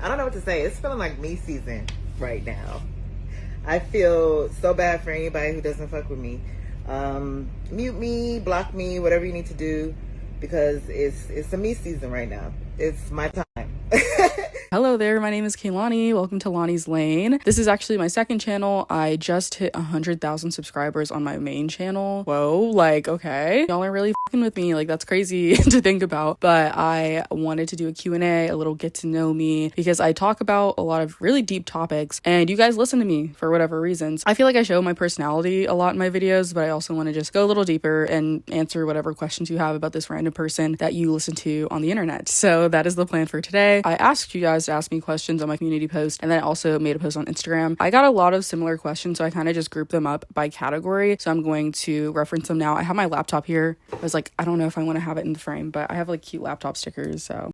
I don't know what to say. It's feeling like me season right now. I feel so bad for anybody who doesn't fuck with me. Mute me, block me, whatever you need to do, because it's a me season right now. It's my time. Hello there, my name is Kaylani. Welcome to Lonnie's Lane. This is actually my second channel. I just hit 100,000 subscribers on my main channel. Whoa, like, okay. Y'all are really fucking with me. Like, that's crazy to think about. But I wanted to do a Q&A, a little get to know me, because I talk about a lot of really deep topics and you guys listen to me for whatever reasons. I feel like I show my personality a lot in my videos, but I also want to just go a little deeper and answer whatever questions you have about this random person that you listen to on the internet. So that is the plan for today. I asked you guys to ask me questions on my community post, and then I also made a post on Instagram. I got a lot of similar questions, so I kind of just grouped them up by category. So I'm going to reference them now. I have my laptop here. I was like, I don't know if I want to have it in the frame, but I have like cute laptop stickers, so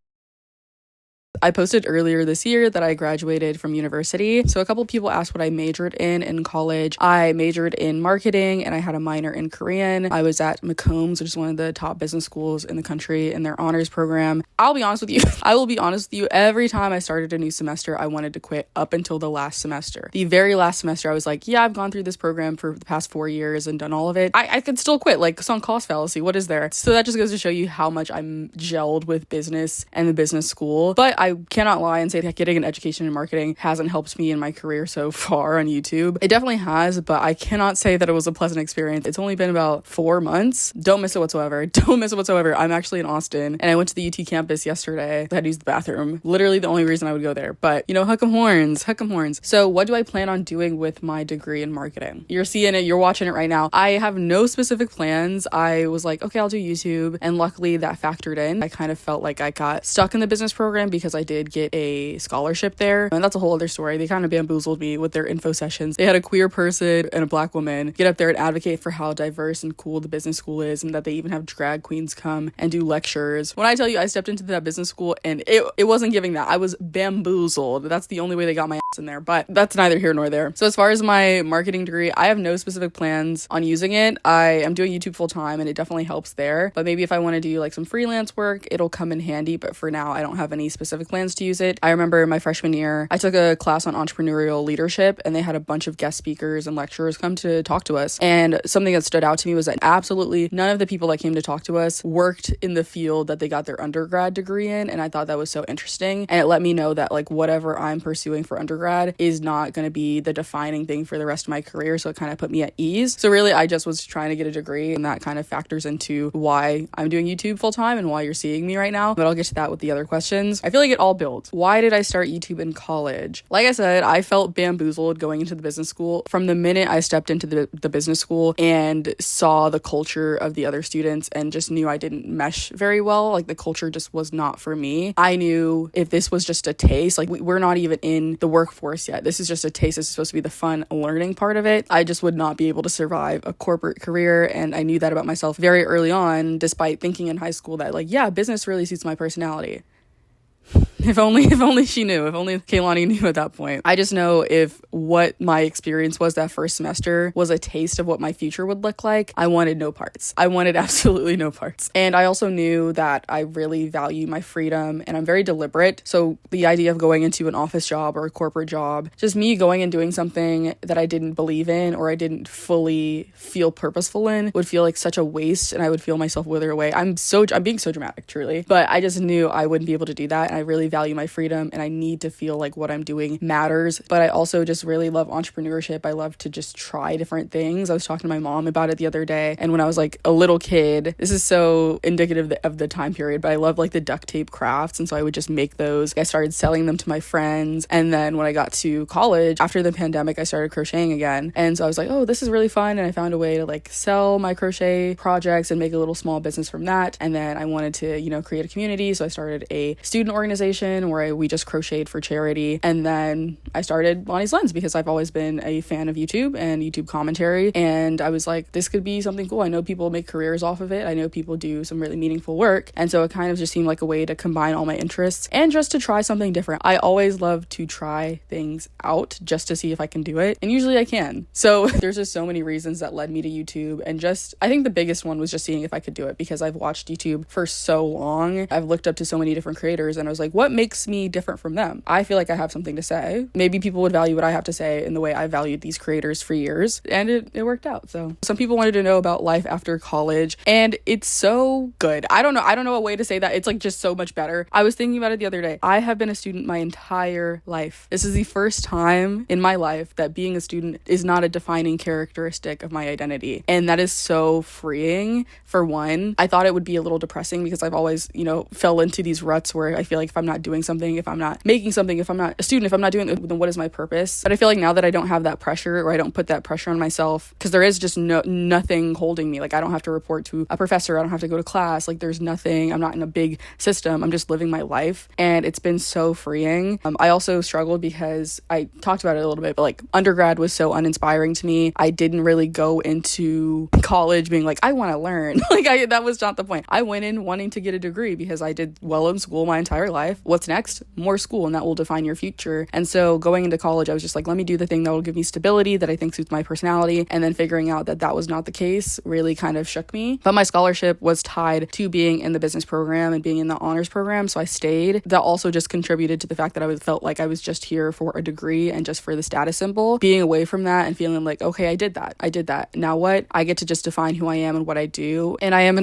I posted earlier this year that I graduated from university. So a couple people asked what I majored in college. I majored in marketing and I had a minor in Korean. I was at McCombs, which is one of the top business schools in the country, in their honors program. I'll be honest with you. I will be honest with you. Every time I started a new semester, I wanted to quit up until the last semester. The very last semester, I was like, yeah, I've gone through this program for the past 4 years and done all of it. I could still quit, like sunk cost fallacy. What is there? So that just goes to show you how much I'm gelled with business and the business school. But I cannot lie and say that getting an education in marketing hasn't helped me in my career so far on YouTube. It definitely has, but I cannot say that it was a pleasant experience. It's only been about 4 months. Don't miss it whatsoever. Don't miss it whatsoever. I'm actually in Austin and I went to the UT campus yesterday. I had to use the bathroom. Literally the only reason I would go there. But, you know, huck 'em horns. So what do I plan on doing with my degree in marketing? You're seeing it. You're watching it right now. I have no specific plans. I was like, okay, I'll do YouTube. And luckily that factored in. I kind of felt like I got stuck in the business program because I did get a scholarship there, and that's a whole other story. They kind of bamboozled me with their info sessions. They had a queer person and a black woman get up there and advocate for how diverse and cool the business school is, and that they even have drag queens come and do lectures. When I tell you I stepped into that business school and it wasn't giving that. I was bamboozled. That's the only way they got my ass in there, but that's neither here nor there. So as far as my marketing degree, I have no specific plans on using it. I am doing YouTube full time and it definitely helps there, but maybe if I want to do like some freelance work, it'll come in handy. But for now, I don't have any specific plans to use it. I remember my freshman year, I took a class on entrepreneurial leadership and they had a bunch of guest speakers and lecturers come to talk to us. And something that stood out to me was that absolutely none of the people that came to talk to us worked in the field that they got their undergrad degree in. And I thought that was so interesting. And it let me know that like whatever I'm pursuing for undergrad is not going to be the defining thing for the rest of my career. So it kind of put me at ease. So really, I just was trying to get a degree, and that kind of factors into why I'm doing YouTube full time and why you're seeing me right now. But I'll get to that with the other questions. I feel like it all builds. Why did I start YouTube in college? Like I said, I felt bamboozled going into the business school. From the minute I stepped into the business school and saw the culture of the other students and just knew I didn't mesh very well, like the culture just was not for me. I knew if this was just a taste, like we're not even in the workforce yet. This is just a taste. This is supposed to be the fun learning part of it. I just would not be able to survive a corporate career. And I knew that about myself very early on, despite thinking in high school that like, yeah, business really suits my personality. If only she knew. If only Kaylani knew at that point. I just know if what my experience was that first semester was a taste of what my future would look like, I wanted no parts. I wanted absolutely no parts. And I also knew that I really value my freedom and I'm very deliberate. So the idea of going into an office job or a corporate job, just me going and doing something that I didn't believe in or I didn't fully feel purposeful in would feel like such a waste, and I would feel myself wither away. I'm being so dramatic, truly. But I just knew I wouldn't be able to do that, and I really value my freedom and I need to feel like what I'm doing matters. But I also just really love entrepreneurship. I love to just try different things. I was talking to my mom about it the other day, and when I was like a little kid, this is so indicative of the time period, but I love like the duct tape crafts, and so I would just make those. I started selling them to my friends, and then when I got to college after the pandemic, I started crocheting again, and so I was like, oh, this is really fun, and I found a way to like sell my crochet projects and make a little small business from that. And then I wanted to, you know, create a community, so I started a student organization where we just crocheted for charity. And then I started Lonnie's Lens because I've always been a fan of YouTube and YouTube commentary, and I was like, this could be something cool. I know people make careers off of it. I know people do some really meaningful work, and so it kind of just seemed like a way to combine all my interests and just to try something different. I always love to try things out just to see if I can do it, and usually I can. So there's just so many reasons that led me to YouTube, and just I think the biggest one was just seeing if I could do it because I've watched YouTube for so long. I've looked up to so many different creators, and I was like, what what makes me different from them? I feel like I have something to say. Maybe people would value what I have to say in the way I valued these creators for years, and it worked out. So some people wanted to know about life after college, and it's so good. I don't know a way to say that. It's like just so much better. I was thinking about it the other day. I have been a student my entire life. This is the first time in my life that being a student is not a defining characteristic of my identity, and that is so freeing. For one, I thought it would be a little depressing because I've always, fell into these ruts where I feel like if I'm not doing something, if I'm not making something, if I'm not a student, if I'm not doing it, then what is my purpose? But I feel like now that I don't have that pressure, or I don't put that pressure on myself, because there is just nothing holding me. Like, I don't have to report to a professor. I don't have to go to class. Like, there's nothing. I'm not in a big system. I'm just living my life, and it's been so freeing. I also struggled because I talked about it a little bit, but like undergrad was so uninspiring to me. I didn't really go into college being like, I want to learn. That was not the point. I went in wanting to get a degree because I did well in school my entire life. What's next? More school, and that will define your future. And so going into college, I was just like, let me do the thing that will give me stability that I think suits my personality. And then figuring out that was not the case really kind of shook me. But my scholarship was tied to being in the business program and being in the honors program, so I stayed. That also just contributed to the fact that I felt like I was just here for a degree and just for the status symbol. Being away from that and feeling like, okay, I did that. Now what? I get to just define who I am and what I do. And I'm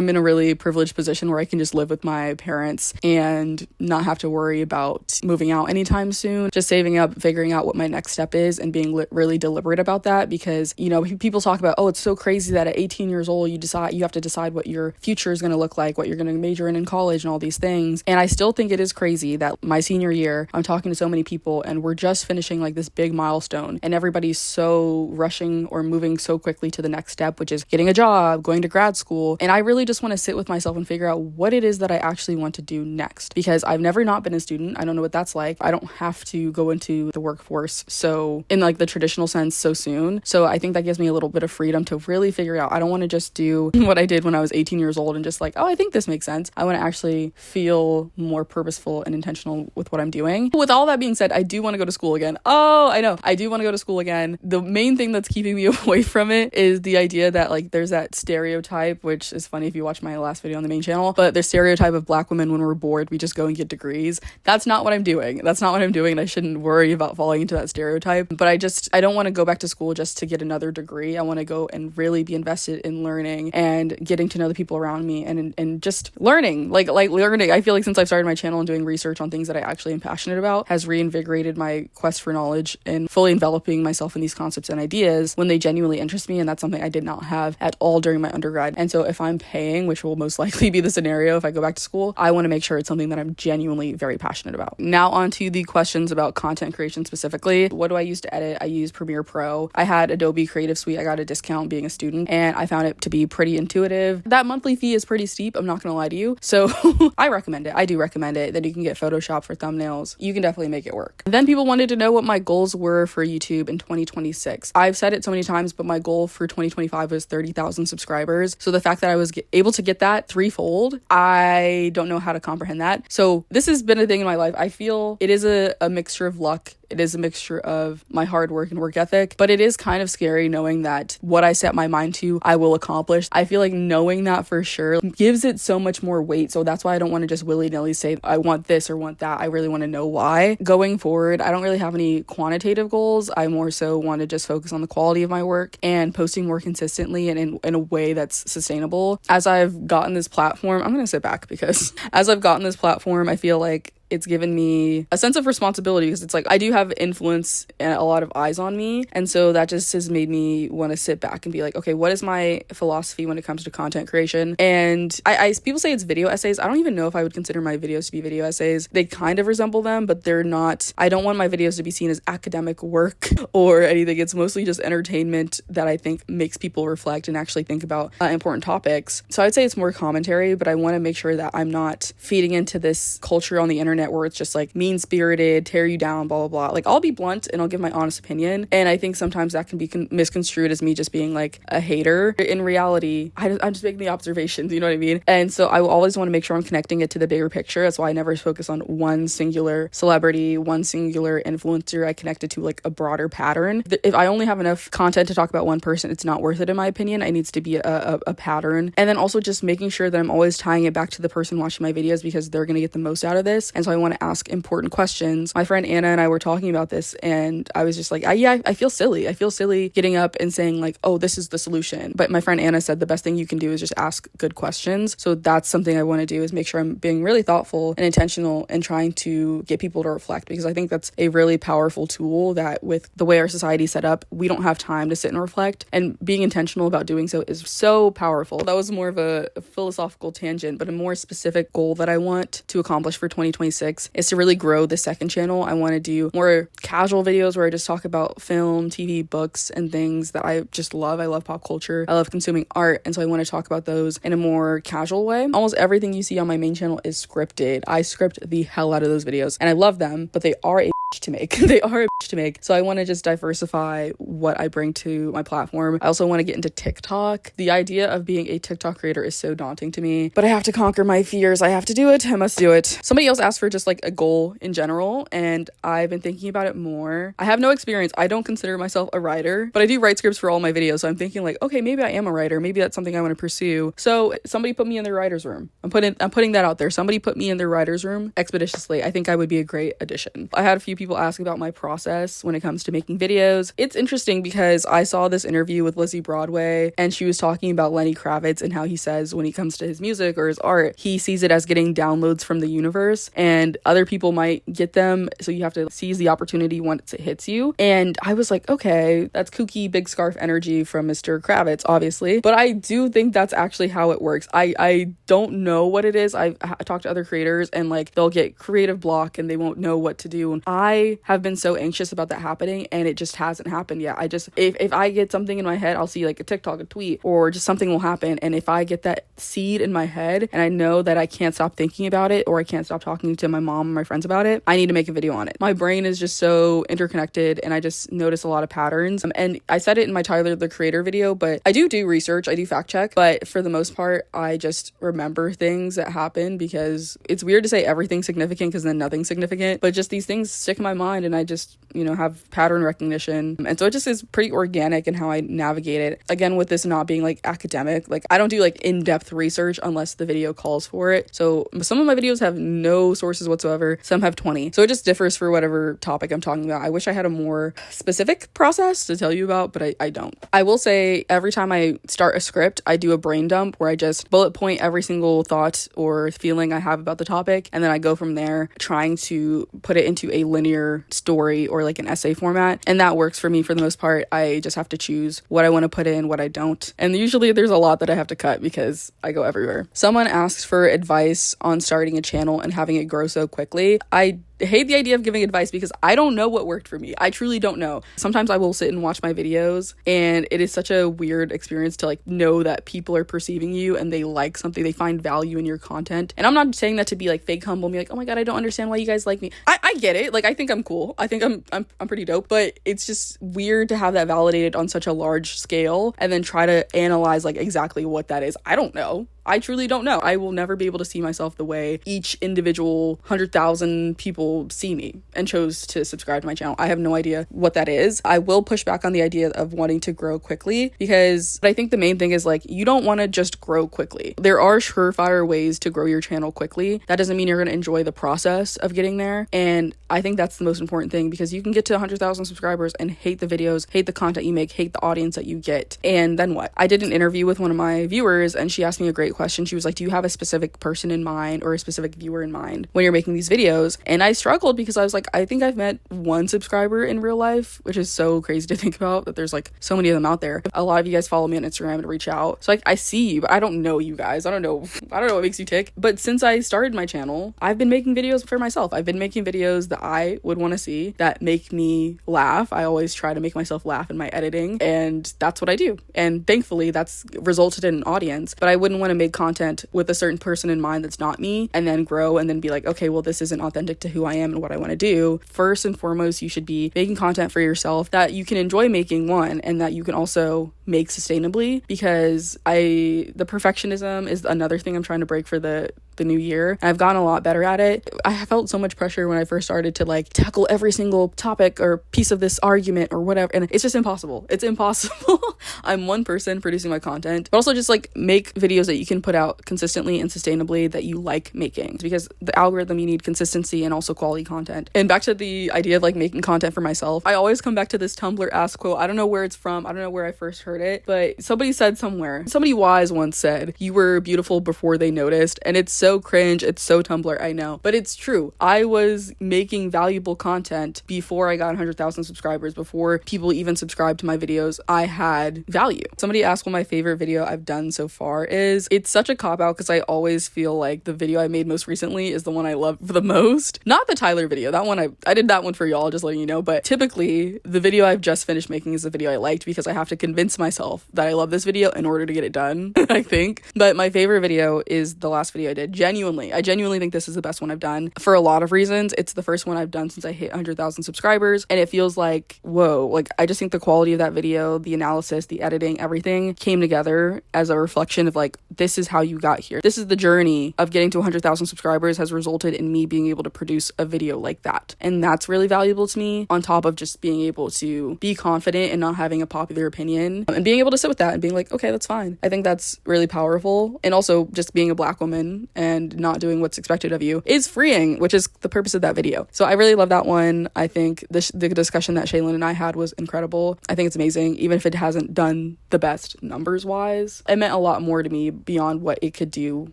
in a really privileged position where I can just live with my parents and not have to worry about moving out anytime soon. Just saving up, figuring out what my next step is, and being really deliberate about that, because people talk about, oh, it's so crazy that at 18 years old you have to decide what your future is going to look like, what you're going to major in college, and all these things. And I still think it is crazy that my senior year, I'm talking to so many people and we're just finishing like this big milestone, and everybody's so rushing or moving so quickly to the next step, which is getting a job, going to grad school. And I really just want to sit with myself and figure out what it is that I actually want to do next, because I've never not been a student. I don't know what that's like. I don't have to go into the workforce so in like the traditional sense so soon. So I think that gives me a little bit of freedom to really figure out. I don't want to just do what I did when I was 18 years old and just like, oh, I think this makes sense. I want to actually feel more purposeful and intentional with what I'm doing. With all that being said, I do want to go to school again. Oh, I know. I do want to go to school again. The main thing that's keeping me away from it is the idea that like there's that stereotype, which is funny if you watch my last video on the main channel, but the stereotype of Black women, when we're bored, we just go and get degrees. That's not what I'm doing. And I shouldn't worry about falling into that stereotype. But I don't want to go back to school just to get another degree. I want to go and really be invested in learning and getting to know the people around me and just learning. Like learning. I feel like since I've started my channel and doing research on things that I actually am passionate about has reinvigorated my quest for knowledge and fully enveloping myself in these concepts and ideas when they genuinely interest me. And that's something I did not have at all during my undergrad. And so if I'm paying, which will most likely be the scenario if I go back to school, I want to make sure it's something that I'm genuinely very passionate about. Now on to the questions about content creation specifically. What do I use to edit? I use Premiere Pro. I had Adobe Creative Suite. I got a discount being a student, and I found it to be pretty intuitive. That monthly fee is pretty steep, I'm not gonna lie to you. So I recommend it. I do recommend it. Then you can get Photoshop for thumbnails. You can definitely make it work. Then people wanted to know what my goals were for YouTube in 2026. I've said it so many times, but my goal for 2025 was 30,000 subscribers. So the fact that I was able to get that threefold, I don't know how to comprehend that. So this has been a thing in my life. I feel it is a mixture of luck. It is a mixture of my hard work and work ethic, but it is kind of scary knowing that what I set my mind to, I will accomplish. I feel like knowing that for sure gives it so much more weight. So that's why I don't want to just willy-nilly say I want this or want that. I really want to know why. Going forward, I don't really have any quantitative goals. I more so want to just focus on the quality of my work and posting more consistently and in a way that's sustainable. As I've gotten this platform, I'm going to sit back because as I've gotten this platform, I feel like it's given me a sense of responsibility because it's like I do have influence and a lot of eyes on me. And so that just has made me want to sit back and be like, okay, what is my philosophy when it comes to content creation? And I people say it's video essays. I don't even know if I would consider my videos to be video essays. They kind of resemble them, but they're not. I don't want my videos to be seen as academic work or anything. It's mostly just entertainment that I think makes people reflect and actually think about important topics. So I'd say it's more commentary, but I want to make sure that I'm not feeding into this culture on the internet internet where it's just like mean-spirited, tear you down, blah, blah, blah. Like, I'll be blunt and I'll give my honest opinion. And I think sometimes that can be misconstrued as me just being like a hater. In reality, I'm just making the observations, you know what I mean? And so I will always want to make sure I'm connecting it to the bigger picture. That's why I never focus on one singular celebrity, one singular influencer. I connect it to like a broader pattern. If I only have enough content to talk about one person, it's not worth it in my opinion. It needs to be a pattern. And then also just making sure that I'm always tying it back to the person watching my videos because they're going to get the most out of this. And so I want to ask important questions. My friend Anna and I were talking about this and I was just like, I feel silly. I feel silly getting up and saying like, oh, this is the solution. But my friend Anna said the best thing you can do is just ask good questions. So that's something I want to do, is make sure I'm being really thoughtful and intentional and trying to get people to reflect, because I think that's a really powerful tool that with the way our society is set up, we don't have time to sit and reflect, and being intentional about doing so is so powerful. That was more of a philosophical tangent, but a more specific goal that I want to accomplish for 2026 is to really grow the second channel. I want to do more casual videos where I just talk about film, TV, books, and things that I just love. I love pop culture. I love consuming art. And so I want to talk about those in a more casual way. Almost everything you see on my main channel is scripted. I script the hell out of those videos and I love them, but they are a to make. They are a to make. So I want to just diversify what I bring to my platform. I also want to get into TikTok. The idea of being a TikTok creator is so daunting to me, but I have to conquer my fears. I have to do it. I must do it. Somebody else asked for just like a goal in general, and I've been thinking about it more. I have no experience. I don't consider myself a writer, but I do write scripts for all my videos. So I'm thinking like, okay, maybe I am a writer. Maybe that's something I want to pursue. So somebody put me in their writer's room. I'm putting that out there. Somebody put me in their writer's room expeditiously. I think I would be a great addition. I had a few people ask about my process when it comes to making videos. It's interesting because I saw this interview with Lizzie Broadway and she was talking about Lenny Kravitz and how he says when he comes to his music or his art, he sees it as getting downloads from the universe, and other people might get them, so you have to seize the opportunity once it hits you. And I was like, okay, that's kooky big scarf energy from Mr. Kravitz, obviously, but I do think that's actually how it works. I don't know what it is. I talked to other creators and like they'll get creative block and they won't know what to do. And I have been so anxious about that happening and it just hasn't happened yet. If I get something in my head, I'll see like a TikTok, a tweet, or just something will happen. And if I get that seed in my head and I know that I can't stop thinking about it, or I can't stop talking to my mom and my friends about it, I need to make a video on it. My brain is just so interconnected and I just notice a lot of patterns. And I said it in my Tyler the Creator video, but I do research, I do fact check, but for the most part, I just remember things that happen, because it's weird to say everything's significant because then nothing's significant, but just these things stick in my mind and I just, have pattern recognition. And so it just is pretty organic in how I navigate it. Again, with this not being like academic, like I don't do like in-depth research unless the video calls for it. So some of my videos have no sources whatsoever. Some have 20. So it just differs for whatever topic I'm talking about. I wish I had a more specific process to tell you about, but I don't. I will say every time I start a script, I do a brain dump where I just bullet point every single thought or feeling I have about the topic. And then I go from there trying to put it into a linear story or like an essay format. And that works for me for the most part. I just have to choose what I want to put in, what I don't. And usually there's a lot that I have to cut because I go everywhere. Someone asked for advice on starting a channel and having it grow so quickly. I hate the idea of giving advice because I don't know what worked for me. I truly don't know. Sometimes I will sit and watch my videos and it is such a weird experience to like know that people are perceiving you and they like something, they find value in your content. And I'm not saying that to be like fake humble and be like, oh my god, I don't understand why you guys like me. I get it. Like I think I'm cool. I think I'm pretty dope, but it's just weird to have that validated on such a large scale and then try to analyze like exactly what that is. I don't know. I truly don't know. I will never be able to see myself the way each individual 100,000 people see me and chose to subscribe to my channel. I have no idea what that is. I will push back on the idea of wanting to grow quickly because I think the main thing is like you don't want to just grow quickly. There are surefire ways to grow your channel quickly. That doesn't mean you're going to enjoy the process of getting there. And I think that's the most important thing, because you can get to 100,000 subscribers and hate the videos, hate the content you make, hate the audience that you get. And then what? I did an interview with one of my viewers and she asked me a great question. She was like, do you have a specific person in mind or a specific viewer in mind when you're making these videos? And I struggled because I was like, I think I've met one subscriber in real life, which is so crazy to think about that there's like so many of them out there. A lot of you guys follow me on Instagram and reach out. So like I see you, but I don't know you guys. I don't know what makes you tick. But since I started my channel, I've been making videos for myself. I've been making videos that I would want to see, that make me laugh. I always try to make myself laugh in my editing, and that's what I do. And thankfully that's resulted in an audience. But I wouldn't want to make content with a certain person in mind that's not me and then grow and then be like, okay, well, this isn't authentic to who I am and what I want to do. First and foremost, you should be making content for yourself that you can enjoy making, one, and that you can also make sustainably, because the perfectionism is another thing I'm trying to break for the new year. I've gotten a lot better at it. I felt so much pressure when I first started to like tackle every single topic or piece of this argument or whatever, and it's just impossible. It's impossible. I'm one person producing my content, but also just like make videos that you can put out consistently and sustainably that you like making, because the algorithm, you need consistency and also quality content. And back to the idea of like making content for myself, I always come back to this Tumblr ask quote. I don't know where it's from. I don't know where I first heard it, but somebody said somewhere, somebody wise once said, you were beautiful before they noticed. And it's so cringe, it's so Tumblr, I know, but it's true. I was making valuable content before I got 100,000 subscribers, before people even subscribed to my videos. I had value. Somebody asked what my favorite video I've done so far is. It's such a cop-out because I always feel like the video I made most recently is the one I love the most. Not the Tyler video. That one I did that one for y'all, just letting you know, but typically the video I've just finished making is the video I liked, because I have to convince myself that I love this video in order to get it done, I think. But my favorite video is the last video I did. I genuinely think this is the best one I've done for a lot of reasons. It's the first one I've done since I hit 100,000 subscribers, and it feels like, whoa, like I just think the quality of that video, the analysis, the editing, everything came together as a reflection of like, this is how you got here. This is the journey of getting to 100,000 subscribers has resulted in me being able to produce a video like that. And that's really valuable to me, on top of just being able to be confident and not having a popular opinion, and being able to sit with that and being like, okay, that's fine. I think that's really powerful. And also just being a Black woman and not doing what's expected of you is freeing, which is the purpose of that video. So I really love that one. I think the discussion that Shaylin and I had was incredible. I think it's amazing, even if it hasn't done the best numbers wise. It meant a lot more to me beyond what it could do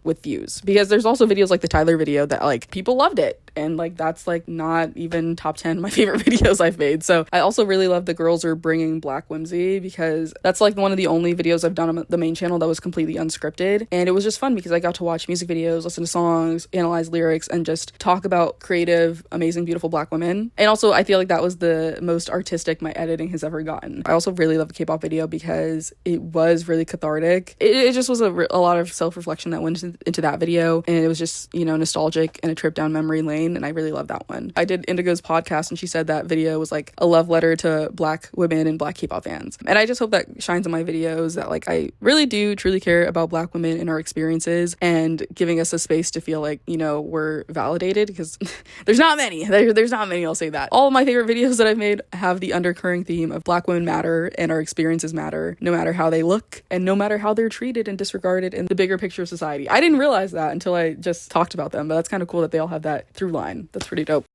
with views, because there's also videos like the Tyler video that like people loved it, and like that's like not even top 10 my favorite videos I've made. So I also really love the Girls Are Bringing Black Whimsy, because that's like one of the only videos I've done on the main channel that was completely unscripted, and it was just fun because I got to watch music videos, listen to songs, analyze lyrics, and just talk about creative, amazing, beautiful Black women. And also I feel like that was the most artistic my editing has ever gotten. I also really love the K-pop video because it was really cathartic. It just was a lot of self-reflection that went into that video, and it was just, you know, nostalgic and a trip down memory lane, and I really love that one. I did Indigo's podcast, and she said that video was like a love letter to Black women and Black K-pop fans. And I just hope that shines on my videos, that like I really do truly care about Black women and our experiences, and giving us a space to feel like, you know, we're validated, because there's not many. There's not many, I'll say that. All of my favorite videos that I've made have the undercurring theme of Black women matter and our experiences matter, no matter how they look and no matter how they're treated and disregarded in the bigger picture of society. I didn't realize that until I just talked about them, but that's kind of cool that they all have that through line. That's pretty dope.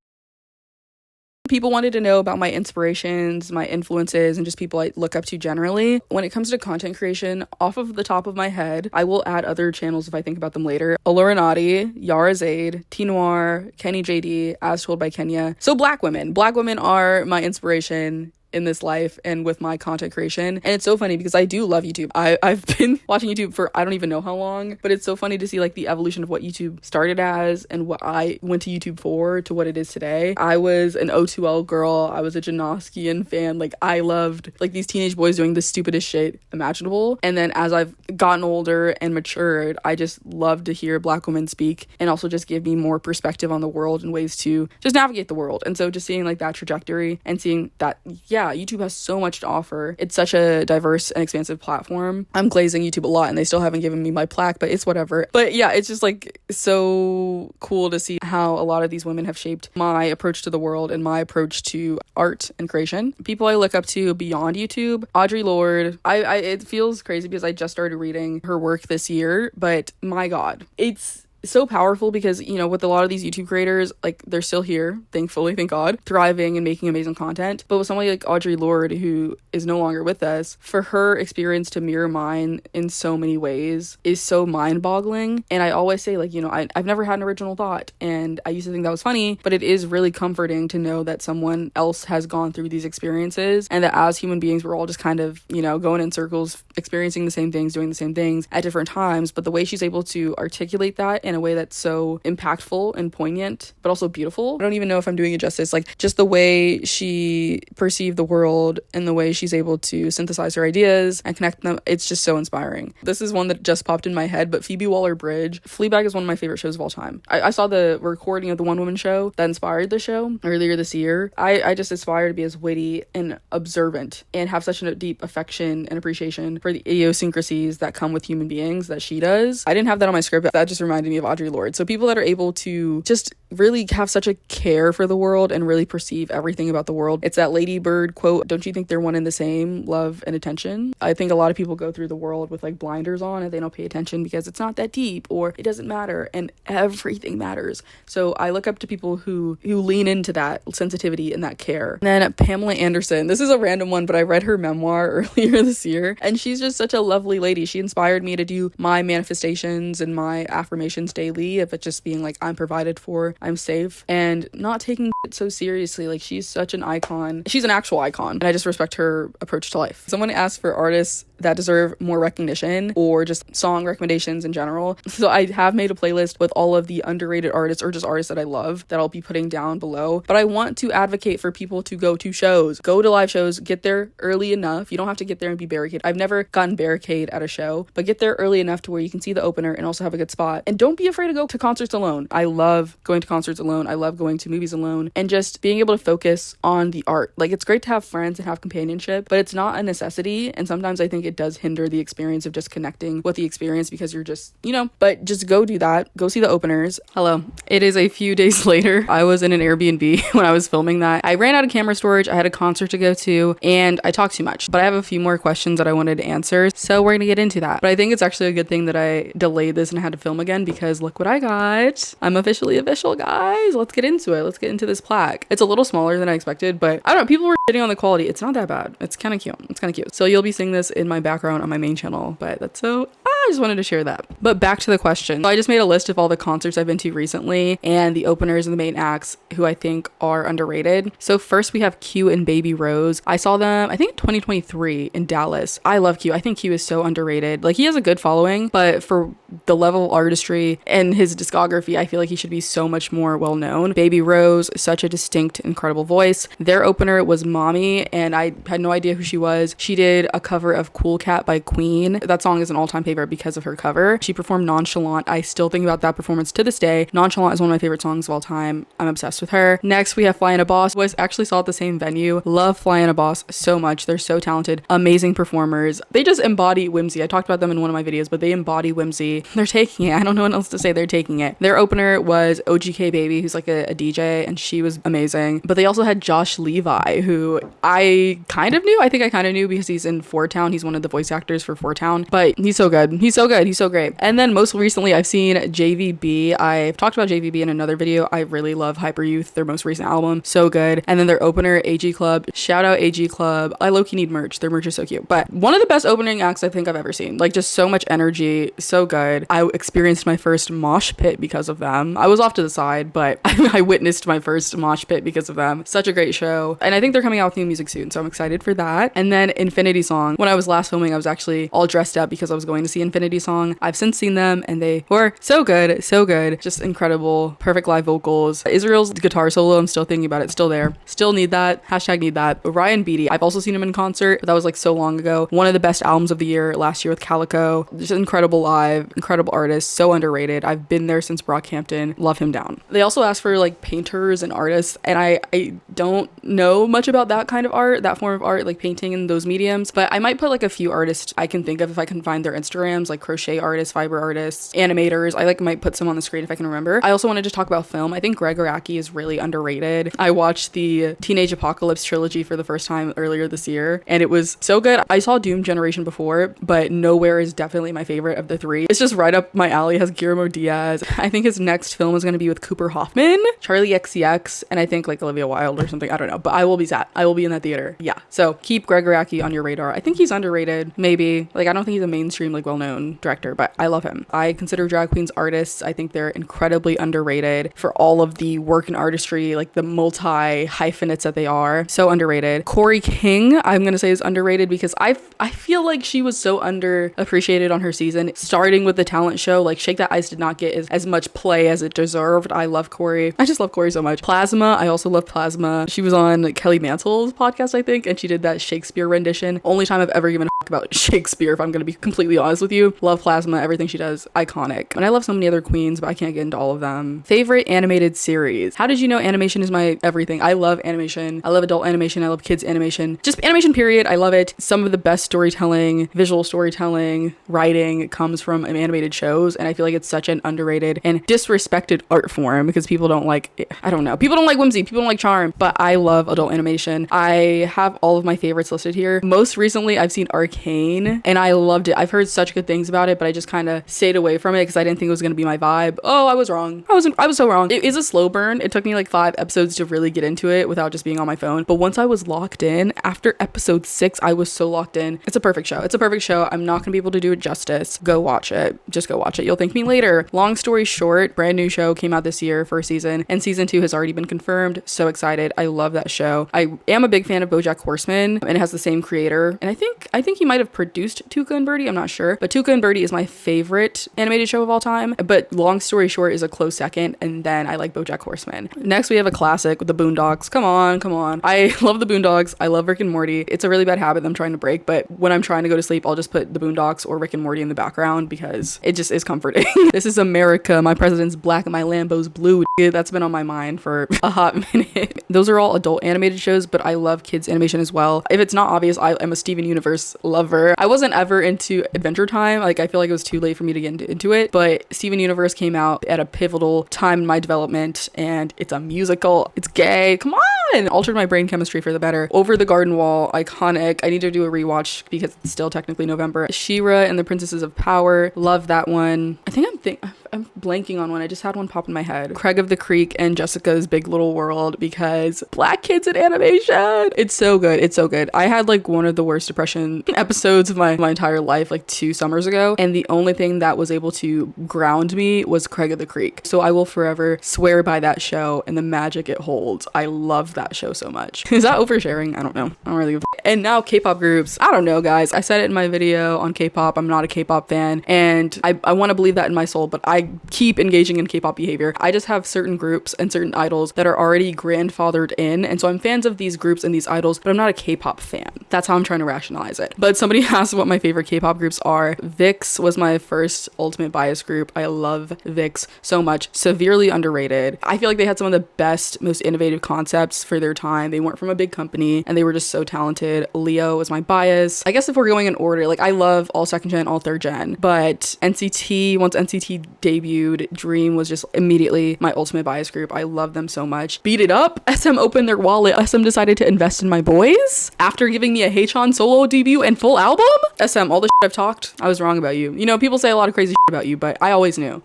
People wanted to know about my inspirations, my influences, and just people I look up to generally. When it comes to content creation, off of the top of my head, I will add other channels if I think about them later. Allura Nadi, Yara Zaid, T Noir, Kenny JD, As Told by Kenya. So Black women. Black women are my inspiration in this life and with my content creation. And it's so funny because I do love YouTube. I've been watching YouTube for I don't even know how long, but it's so funny to see like the evolution of what YouTube started as and what I went to YouTube for to what it is today. I was an O2L girl. I was a Janoskian fan. Like I loved like these teenage boys doing the stupidest shit imaginable. And then as I've gotten older and matured, I just love to hear Black women speak and also just give me more perspective on the world and ways to just navigate the world. And so just seeing like that trajectory and seeing that, yeah, YouTube has so much to offer. It's such a diverse and expansive platform. I'm glazing YouTube a lot and they still haven't given me my plaque, but it's whatever. But yeah, it's just like so cool to see how a lot of these women have shaped my approach to the world and my approach to art and creation. People I look up to beyond YouTube, Audre Lorde. It feels crazy because I just started reading her work this year, but my God, it's so powerful because, you know, with a lot of these YouTube creators, like, they're still here, thankfully, thank God, thriving and making amazing content. But with somebody like Audre Lorde, who is no longer with us, for her experience to mirror mine in so many ways is so mind-boggling. And I always say, like, you know, I've never had an original thought, and I used to think that was funny, but it is really comforting to know that someone else has gone through these experiences, and that as human beings, we're all just kind of, you know, going in circles, experiencing the same things, doing the same things at different times. But the way she's able to articulate that in a way that's so impactful and poignant, but also beautiful, I don't even know if I'm doing it justice. Like, just the way she perceived the world and the way she's able to synthesize her ideas and connect them, it's just so inspiring. This is one that just popped in my head, but Phoebe Waller-Bridge, Fleabag is one of my favorite shows of all time. I saw the recording of the One Woman Show that inspired the show earlier this year. I just aspire to be as witty and observant and have such a deep affection and appreciation for the idiosyncrasies that come with human beings that she does. I didn't have that on my script, but that just reminded me of Audre Lorde. So people that are able to just really have such a care for the world and really perceive everything about the world. It's that Lady Bird quote, don't you think they're one and the same, love and attention? I think a lot of people go through the world with like blinders on and they don't pay attention because it's not that deep or it doesn't matter, and everything matters. So I look up to people who lean into that sensitivity and that care. And then Pamela Anderson, this is a random one, but I read her memoir earlier this year, and she's just such a lovely lady. She inspired me to do my manifestations and my affirmations daily, of it just being like, I'm provided for, I'm safe, and not taking it so seriously. Like, she's such an icon. She's an actual icon, and I just respect her approach to life. Someone asked for artists that deserve more recognition or just song recommendations in general. So I have made a playlist with all of the underrated artists or just artists that I love that I'll be putting down below. But I want to advocate for people to go to shows, go to live shows, get there early enough. You don't have to get there and be barricaded. I've never gotten barricade at a show, but get there early enough to where you can see the opener and also have a good spot. And don't be afraid to go to concerts alone. I love going to concerts alone. I love going to movies alone, and just being able to focus on the art. Like, it's great to have friends and have companionship, but it's not a necessity. And sometimes I think it does hinder the experience of just connecting with the experience because you're just, you know, but just go do that. Go see the openers. Hello. It is a few days later. I was in an Airbnb when I was filming that. I ran out of camera storage. I had a concert to go to, and I talked too much, but I have a few more questions that I wanted to answer. So we're going to get into that. But I think it's actually a good thing that I delayed this and I had to film again, because look what I got. I'm officially official, guys. Let's get into it. Let's get into this plaque. It's a little smaller than I expected, but I don't know. People were shitting on the quality. It's not that bad. It's kind of cute. It's kind of cute. So you'll be seeing this in my background on my main channel, but that's so, I just wanted to share that. But back to the question. So I just made a list of all the concerts I've been to recently and the openers and the main acts who I think are underrated. So first we have Q and Baby Rose. I saw them, I think 2023 in Dallas. I love Q. I think Q is so underrated. Like, he has a good following, but for the level of artistry and his discography, I feel like he should be so much more well known. Baby Rose, such a distinct, incredible voice. Their opener was Mommy, and I had no idea who she was. She did a cover of Cool Cat by Queen. That song is an all-time favorite because of her cover. She performed Nonchalant. I still think about that performance to this day. Nonchalant is one of my favorite songs of all time. I'm obsessed with her. Next, we have Fly and a Boss. Was actually saw at the same venue. Love Fly and a Boss so much. They're so talented, amazing performers. They just embody whimsy. I talked about them in one of my videos, but they embody whimsy. They're taking it. I don't know what else to say. They're taking it. Their opener was OGK Baby, who's like a DJ, and she was amazing. But they also had Josh Levi, who I kind of knew. I think I kind of knew because he's in Four Town. He's one of the voice actors for Four Town, but he's so good. He's so good. He's so great. And then most recently, I've seen JVB. I've talked about JVB in another video. I really love Hyper Youth, their most recent album. So good. And then their opener, AG Club. Shout out AG Club. I low-key need merch. Their merch is so cute. But one of the best opening acts I think I've ever seen. Like, just so much energy. So good. I experienced my first mosh pit because of them. I was off to the side, but I witnessed my first mosh pit because of them. Such a great show. And I think they're coming out with new music soon, so I'm excited for that. And then Infinity Song. When I was last filming, I was actually all dressed up because I was going to see Infinity Song. I've since seen them, and they were so good. So good. Just incredible. Perfect live vocals. Israel's guitar solo, I'm still thinking about it. Still there. Still need that. Hashtag need that. Ryan Beatty. I've also seen him in concert, but that was like so long ago. One of the best albums of the year last year with Calico. Just incredible live. Incredible artist. So underrated. I've been there since Brockhampton. Love him down. They also asked for like painters and artists, and I don't know much about that kind of art, that form of art, like painting in those mediums, but I might put like a few artists I can think of if I can find their Instagrams gems like crochet artists, fiber artists, animators. I like might put some on the screen if I can remember. I also wanted to talk about film. I think Greg Araki is really underrated. I watched the Teenage Apocalypse trilogy for the first time earlier this year, and it was so good. I saw Doom Generation before, but Nowhere is definitely my favorite of the three. It's just right up my alley. It has Guillermo Diaz. I think his next film is going to be with Cooper Hoffman, Charlie XCX, and I think like Olivia Wilde or something. I don't know, but I will be in that theater. Yeah. So keep Greg Araki on your radar. I think he's underrated, maybe. Like, I don't think he's a mainstream, like, well-known director, but I love him. I consider drag queens artists. I think they're incredibly underrated for all of the work and artistry, like the multi-hyphenates that they are. So underrated. Corey King, I'm gonna say, is underrated because I feel like she was so underappreciated on her season, starting with the talent show. Like, Shake That Ice did not get as much play as it deserved. I love Corey. I just love Corey so much. Plasma, I also love Plasma. She was on Kelly Mantle's podcast, I think, and she did that Shakespeare rendition. Only time I've ever given a fuck about Shakespeare, if I'm gonna be completely honest with you. Love Plasma, everything she does, iconic. And I love so many other queens, but I can't get into all of them. Favorite animated series. How did you know animation is my everything? I love animation. I love adult animation. I love kids animation. Just animation, period. I love it. Some of the best storytelling, visual storytelling, writing comes from animated shows, and I feel like it's such an underrated and disrespected art form because people don't like, I don't know, people don't like whimsy, people don't like charm, but I love adult animation. I have all of my favorites listed here. Most recently, I've seen Arcane, and I loved it. I've heard such good things about it, but I just kind of stayed away from it because I didn't think it was going to be my vibe. Oh, I was wrong. I was so wrong. It is a slow burn. It took me like 5 episodes to really get into it without just being on my phone. But once I was locked in, after episode 6, I was so locked in. It's a perfect show. It's a perfect show. I'm not going to be able to do it justice. Go watch it. Just go watch it. You'll thank me later. Long story short, brand new show came out this year, first season, and season 2 has already been confirmed. So excited. I love that show. I am a big fan of BoJack Horseman, and it has the same creator. And I think he might have produced Tuca and Birdie. I'm not sure. But Tuca and Birdie is my favorite animated show of all time. But Long Story Short is a close second, and then I like BoJack Horseman. Next, we have a classic with the Boondocks. Come on. I love the Boondocks. I love Rick and Morty. It's a really bad habit that I'm trying to break, but when I'm trying to go to sleep, I'll just put the Boondocks or Rick and Morty in the background because it just is comforting. This is America. My president's black and my Lambo's blue. That's been on my mind for a hot minute. Those are all adult animated shows, but I love kids animation as well. If it's not obvious, I am a Steven Universe lover. I wasn't ever into Adventure Time. Like, I feel like it was too late for me to get into it, but Steven Universe came out at a pivotal time in my development, and it's a musical. It's gay. Come on! Altered my brain chemistry for the better. Over the Garden Wall, iconic. I need to do a rewatch because it's still technically November. She-Ra and the Princesses of Power. Love that one. I think I'm blanking on one. I just had one pop in my head. Craig of the Creek and Jessica's Big Little World, because black kids in animation. It's so good. It's so good. I had like one of the worst depression episodes of my entire life like 2 summers ago, and the only thing that was able to ground me was Craig of the Creek. So I will forever swear by that show and the magic it holds. I love that show so much. Is that oversharing? I don't know. I don't really give a. And now K-pop groups. I don't know, guys. I said it in my video on K-pop. I'm not a K-pop fan, and I want to believe that in my soul, but I keep engaging in K-pop behavior. I just have certain groups and certain idols that are already grandfathered in, and so I'm fans of these groups and these idols, but I'm not a K-pop fan. That's how I'm trying to rationalize it. But somebody asked what my favorite K-pop groups are. VIX was my first Ultimate Bias group. I love VIX so much. Severely underrated. I feel like they had some of the best, most innovative concepts for their time. They weren't from a big company, and they were just so talented. Leo was my bias. I guess if we're going in order, like, I love all second gen, all third gen, but NCT, once NCT debuted, Dream was just immediately my ultimate bias group. I love them so much. Beat It Up. SM opened their wallet. SM decided to invest in my boys after giving me a Haechan solo debut and full album. SM, all the shit I've talked, I was wrong about you. You know, people say a lot of crazy shit about you, but I always knew.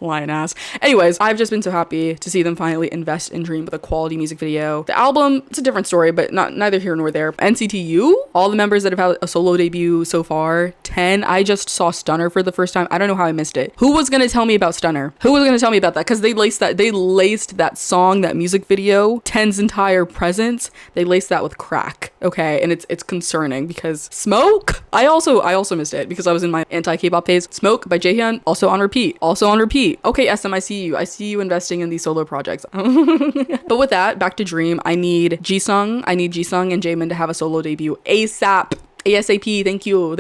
Lying ass. Anyways, I've just been so happy to see them finally invest in Dream with a quality music video. The album, it's a different story, but neither here nor there. NCTU, all the members that have had a solo debut so far, 10. I just saw Stunner for the first time. I don't know how I missed it. Who was gonna tell me about Stunner? Who was gonna tell me about that? Because they laced that song, that music video, 10's entire presence, they laced that with crack. Okay, and it's concerning because Smoke, I also missed it because I was in my anti-K-pop phase. Smoke by Jaehyun, also on repeat. Okay, SM, I see you investing in these solo projects. But with that, back to Dream, I need Jisung and Jaemin to have a solo debut ASAP. ASAP. Thank you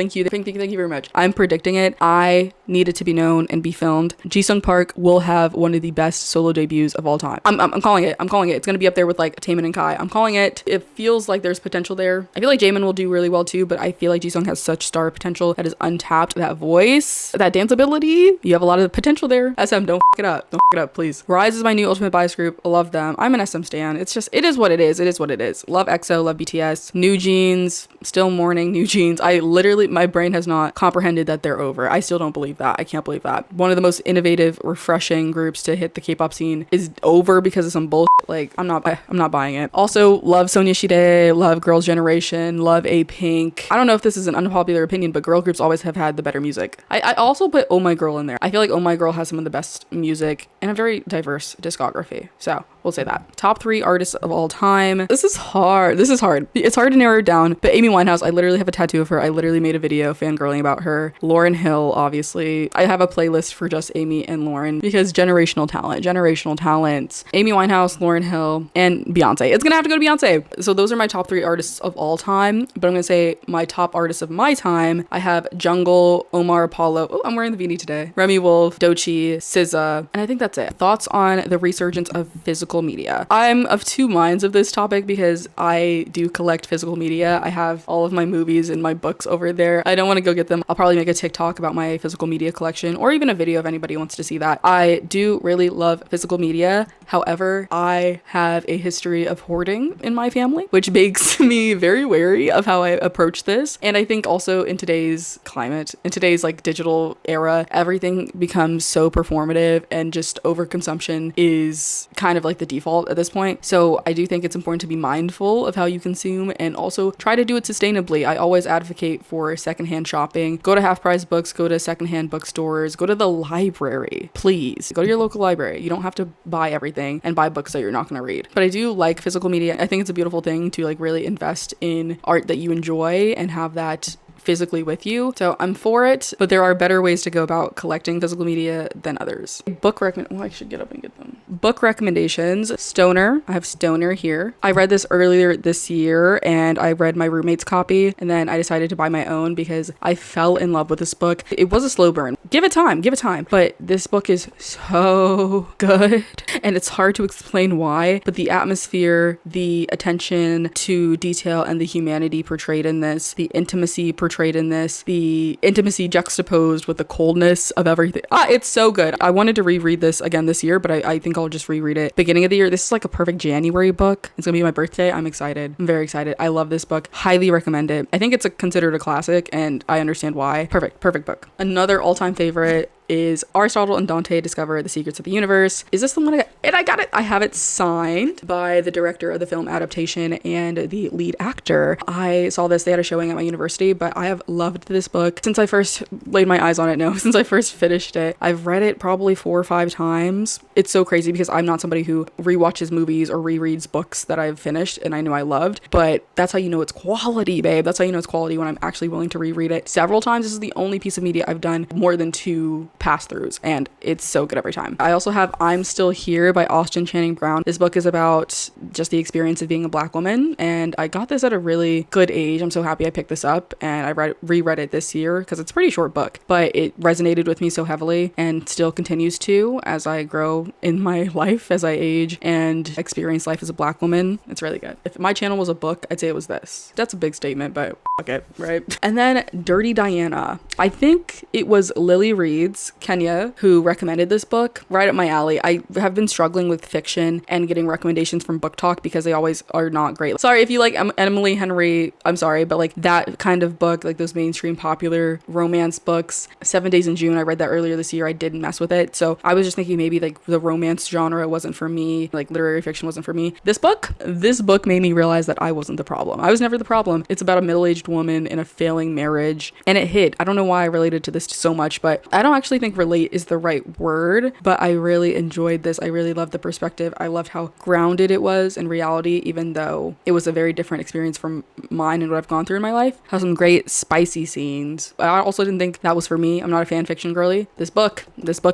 very much. I'm predicting it. I need it to be known and be filmed. Jisung Park will have one of the best solo debuts of all time. I'm calling it. It's gonna be up there with like Taemin and Kai. I'm calling it. It feels like there's potential there. I feel like Jaemin will do really well too, but I feel like Jisung has such star potential that is untapped. That voice, that dance ability, you have a lot of potential there. SM, don't f it up. Don't f it up, please. Rise is my new ultimate bias group. I love them. I'm an SM stan. It's just, it is what it is. It is what it is. Love EXO, love BTS. New Jeans, still mourning New Jeans. I literally, my brain has not comprehended that they're over. I still don't believe that. I can't believe that. One of the most innovative, refreshing groups to hit the K-pop scene is over because of some bullshit. Like, I'm not buying it. Also, love Sonia Shide, love Girls' Generation, love A-Pink. I don't know if this is an unpopular opinion, but girl groups always have had the better music. I also put Oh My Girl in there. I feel like Oh My Girl has some of the best music and a very diverse discography. So we'll say that. Top 3 artists of all time. This is hard. It's hard to narrow it down, but Amy Winehouse, I literally have a tattoo of her. I literally made a video fangirling about her. Lauryn Hill, obviously. I have a playlist for just Amy and Lauryn because generational talents. Amy Winehouse, Lauryn Hill, and Beyonce. It's gonna have to go to Beyonce. So those are my top 3 artists of all time, but I'm gonna say my top artists of my time. I have Jungle, Omar Apollo. Oh, I'm wearing the beanie today. Remy Wolf, Doechii, SZA, and I think that's it. Thoughts on the resurgence of physical media. I'm of two minds of this topic because I do collect physical media. I have all of my movies and my books over there. I don't want to go get them. I'll probably make a TikTok about my physical media collection or even a video if anybody wants to see that. I do really love physical media. However, I have a history of hoarding in my family, which makes me very wary of how I approach this. And I think also in today's climate, in today's like digital era, everything becomes so performative and just overconsumption is kind of like the default at this point. So I do think it's important to be mindful of how you consume and also try to do it sustainably. I always advocate for secondhand shopping. Go to half price books, go to secondhand bookstores, go to the library, please. Go to your local library. You don't have to buy everything and buy books that you're not going to read. But I do like physical media. I think it's a beautiful thing to like really invest in art that you enjoy and have that physically with you. So I'm for it, but there are better ways to go about collecting physical media than others. I should get up and get them. Book recommendations. Stoner. I have Stoner here. I read this earlier this year and I read my roommate's copy and then I decided to buy my own because I fell in love with this book. It was a slow burn. Give it time. But this book is so good and it's hard to explain why, but the atmosphere, the attention to detail and the humanity portrayed in this, the intimacy portrayed in this, the intimacy juxtaposed with the coldness of everything. It's so good. I wanted to reread this again this year, but I think I'll just reread it beginning of the year. This is like a perfect January book. It's gonna be my birthday. I'm excited. I'm very excited. I love this book. Highly recommend it. I think it's considered a classic and I understand why. Perfect book. Another all-time favorite is Aristotle and Dante Discover the Secrets of the Universe. Is this the one I got? And I got it. I have it signed by the director of the film adaptation and the lead actor. I saw this. They had a showing at my university, but I have loved this book since I first laid my eyes on it. No, since I first finished it. I've read it probably 4 or 5 times. It's so crazy because I'm not somebody who rewatches movies or rereads books that I've finished and I know I loved, but that's how you know it's quality, babe. That's how you know it's quality when I'm actually willing to reread it several times. This is the only piece of media I've done more than 2 pass-throughs and it's so good every time. I also have I'm Still Here by Austin Channing Brown. This book is about just the experience of being a Black woman and I got this at a really good age. I'm so happy I picked this up and I reread it this year because it's a pretty short book, but it resonated with me so heavily and still continues to as I grow in my life, as I age and experience life as a Black woman. It's really good. If my channel was a book, I'd say it was this. That's a big statement, but fuck it, right? And then Dirty Diana. I think it was Lily Reed's Kenya who recommended this book. Right up my alley. I have been struggling with fiction and getting recommendations from Book Talk because they always are not great. Sorry if you like Emily Henry, I'm sorry, but like that kind of book, like those mainstream popular romance books. 7 Days in June, I read that earlier this year. I didn't mess with it. So I was just thinking maybe like the romance genre wasn't for me, like literary fiction wasn't for me. This book made me realize that I wasn't the problem. I was never the problem. It's about a middle-aged woman in a failing marriage and it hit. I don't know why I related to this so much, but I don't actually think relate is the right word, but I really enjoyed this. I really loved the perspective. I loved how grounded it was in reality, even though it was a very different experience from mine and what I've gone through in my life. Has some great spicy scenes. I also didn't think that was for me. I'm not a fan fiction girly. This book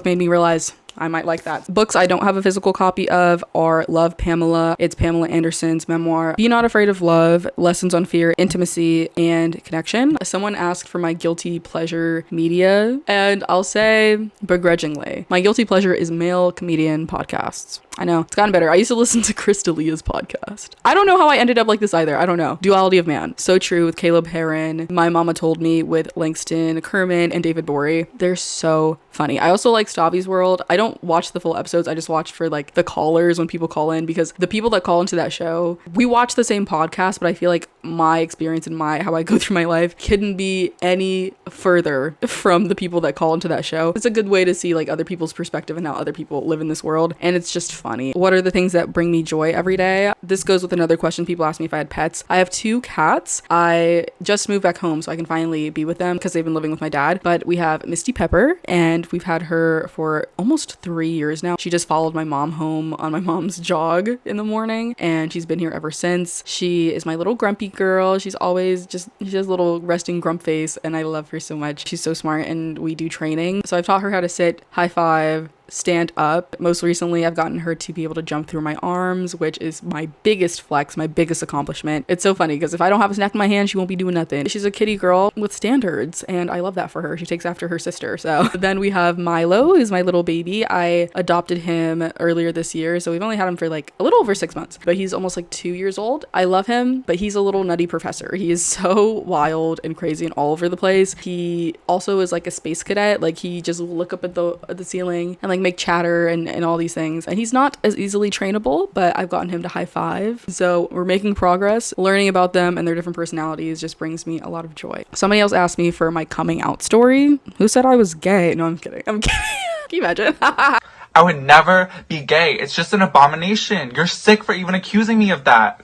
made me realize I might like that. Books I don't have a physical copy of are Love, Pamela. It's Pamela Anderson's memoir. Be Not Afraid of Love, Lessons on Fear, Intimacy, and Connection. Someone asked for my guilty pleasure media, and I'll say begrudgingly. My guilty pleasure is male comedian podcasts. I know, it's gotten better. I used to listen to Chris D'Elia's podcast. I don't know how I ended up like this either. I don't know. Duality of Man. So True with Caleb Heron. My Mama Told Me with Langston Kerman and David Bory. They're so funny. I also like Stavi's World. I don't watch the full episodes. I just watch for like the callers when people call in, because the people that call into that show, we watch the same podcast, but I feel like my experience and how I go through my life couldn't be any further from the people that call into that show. It's a good way to see like other people's perspective and how other people live in this world, and it's just funny. What are the things that bring me joy every day? This goes with another question people ask me if I had pets. I have 2 cats. I just moved back home so I can finally be with them because they've been living with my dad. But we have Misty Pepper, and we've had her for almost 3 years now. She just followed my mom home on my mom's jog in the morning, and she's been here ever since. She is my little grumpy girl. She has a little resting grump face, and I love her so much. She's so smart, and we do training. So I've taught her how to sit, high five, stand up. Most recently, I've gotten her to be able to jump through my arms, which is my biggest flex, my biggest accomplishment. It's so funny because if I don't have a snack in my hand, she won't be doing nothing. She's a kitty girl with standards, and I love that for her. She takes after her sister. So then we have Milo, who's my little baby. I adopted him earlier this year, so we've only had him for like a little over 6 months, but he's almost like 2 years old. I love him, but he's a little nutty professor. He is so wild and crazy and all over the place. He also is like a space cadet. Like he just will look up at the ceiling and like make chatter and all these things. And he's not as easily trainable, but I've gotten him to high five. So we're making progress. Learning about them and their different personalities just brings me a lot of joy. Somebody else asked me for my coming out story. Who said I was gay? No, I'm kidding. I'm kidding. Can you imagine? I would never be gay. It's just an abomination. You're sick for even accusing me of that.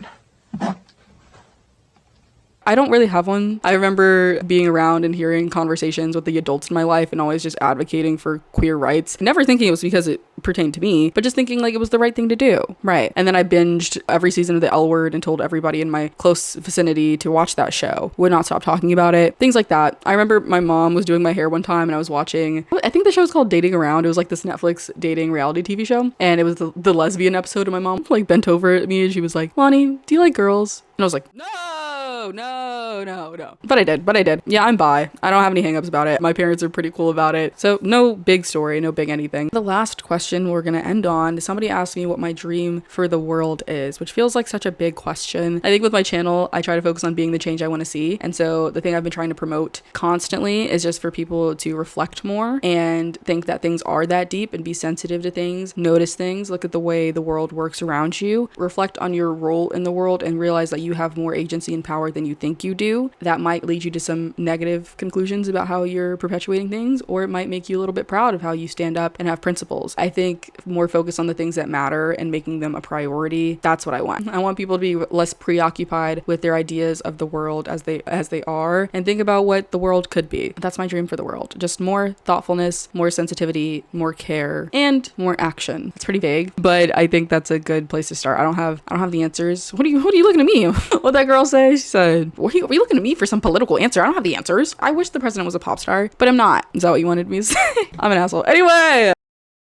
I don't really have one. I remember being around and hearing conversations with the adults in my life and always just advocating for queer rights. Never thinking it was because it pertained to me, but just thinking like it was the right thing to do. Right. And then I binged every season of The L Word and told everybody in my close vicinity to watch that show. Would not stop talking about it. Things like that. I remember my mom was doing my hair one time and I was watching, I think the show was called Dating Around. It was like this Netflix dating reality TV show. And it was the lesbian episode, and my mom like bent over at me and she was like, "Lonnie, do you like girls?" And I was like, no. But I did. Yeah, I'm bi. I don't have any hangups about it. My parents are pretty cool about it. So no big story, no big anything. The last question we're going to end on, somebody asked me what my dream for the world is, which feels like such a big question. I think with my channel, I try to focus on being the change I want to see. And so the thing I've been trying to promote constantly is just for people to reflect more and think that things are that deep and be sensitive to things, notice things, look at the way the world works around you, reflect on your role in the world, and realize that you have more agency and power than you think you do. That might lead you to some negative conclusions about how you're perpetuating things, or it might make you a little bit proud of how you stand up and have principles. I think more focus on the things that matter and making them a priority. That's what I want. I want people to be less preoccupied with their ideas of the world as they are, and think about what the world could be. That's my dream for the world. Just more thoughtfulness, more sensitivity, more care, and more action. It's pretty vague, but I think that's a good place to start. I don't have the answers. What are you looking at me? What'd that girl say? She said, "Are you looking at me for some political answer? I don't have the answers. I wish the president was a pop star, but I'm not." Is that what you wanted me to say? I'm an asshole. Anyway.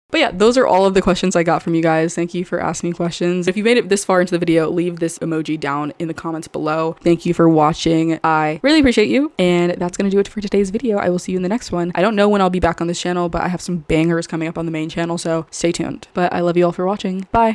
But yeah, those are all of the questions I got from you guys. Thank you for asking me questions. If you made it this far into the video, leave this emoji down in the comments below. Thank you for watching. I really appreciate you. And that's going to do it for today's video. I will see you in the next one. I don't know when I'll be back on this channel, but I have some bangers coming up on the main channel, so stay tuned. But I love you all for watching. Bye.